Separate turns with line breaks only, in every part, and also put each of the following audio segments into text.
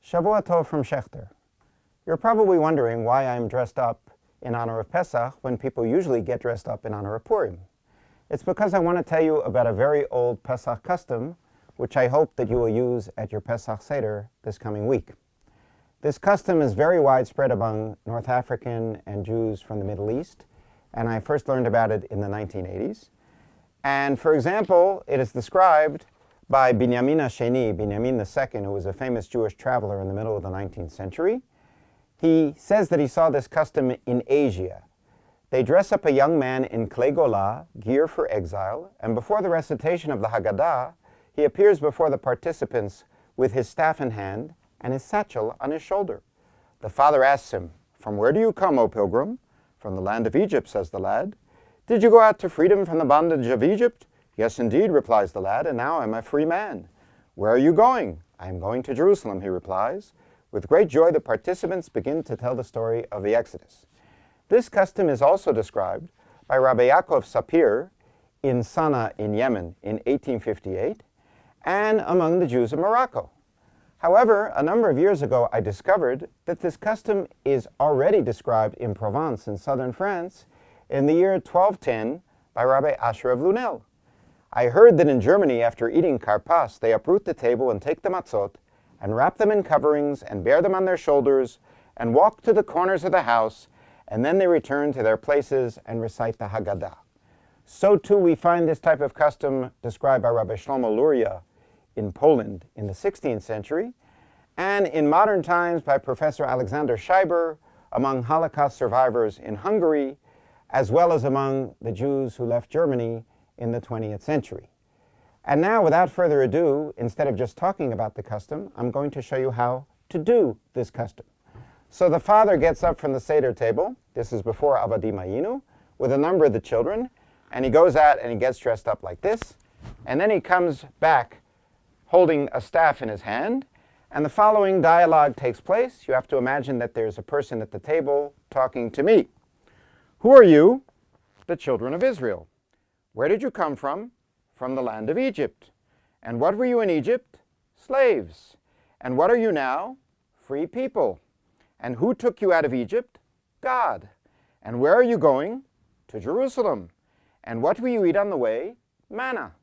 Shavua Tov from Schechter. You're probably wondering why I'm dressed up in honor of Pesach when people usually get dressed up in honor of Purim. It's because I want to tell you about a very old Pesach custom which I hope that you will use at your Pesach Seder this coming week. This custom is very widespread among North African and Jews from the Middle East, and I first learned about it in the 1980s. And for example, it is described by Binyamin Hasheni, Binyamin II, who was a famous Jewish traveler in the middle of the 19th century. He says that he saw this custom in Asia. They dress up a young man in klei gola, gear for exile, and before the recitation of the Haggadah, he appears before the participants with his staff in hand and his satchel on his shoulder. The father asks him, "From where do you come, O pilgrim?" "From the land of Egypt," says the lad. "Did you go out to freedom from the bondage of Egypt?" "Yes, indeed," replies the lad, "and now I'm a free man." "Where are you going?" "I am going to Jerusalem," he replies. With great joy, the participants begin to tell the story of the Exodus. This custom is also described by Rabbi Yaakov Sapir in Sana'a in Yemen in 1858 and among the Jews of Morocco. However, a number of years ago, I discovered that this custom is already described in Provence in southern France in the year 1210 by Rabbi Asher of Lunel. I heard that in Germany, after eating karpas, they uproot the table and take the matzot and wrap them in coverings and bear them on their shoulders and walk to the corners of the house, and then they return to their places and recite the Haggadah. So too we find this type of custom described by Rabbi Shlomo Luria in Poland in the 16th century, and in modern times by Professor Alexander Scheiber among Holocaust survivors in Hungary, as well as among the Jews who left Germany in the 20th century. And now, without further ado, instead of just talking about the custom, I'm going to show you how to do this custom. So the father gets up from the Seder table, this is before Avadim Hayinu, with a number of the children, and he goes out and he gets dressed up like this, and then he comes back holding a staff in his hand, and the following dialogue takes place. You have to imagine that there's a person at the table talking to me. "Who are you?" "The children of Israel." "Where did you come from?" "From the land of Egypt." "And what were you in Egypt?" "Slaves." "And what are you now?" "Free people." "And who took you out of Egypt?" "God." "And where are you going?" "To Jerusalem." "And what will you eat on the way?" "Manna."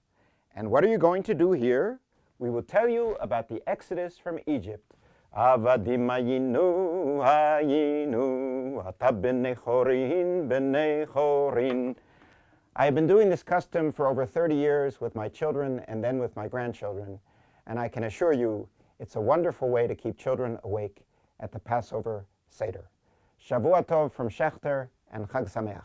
"And what are you going to do here?" "We will tell you about the Exodus from Egypt." Avadim hayinu, hayinu, ata b'nei chorin, b'nei chorin. I have been doing this custom for over 30 years with my children and then with my grandchildren, and I can assure you it's a wonderful way to keep children awake at the Passover Seder. Shavua Tov from Schechter and Chag Sameach.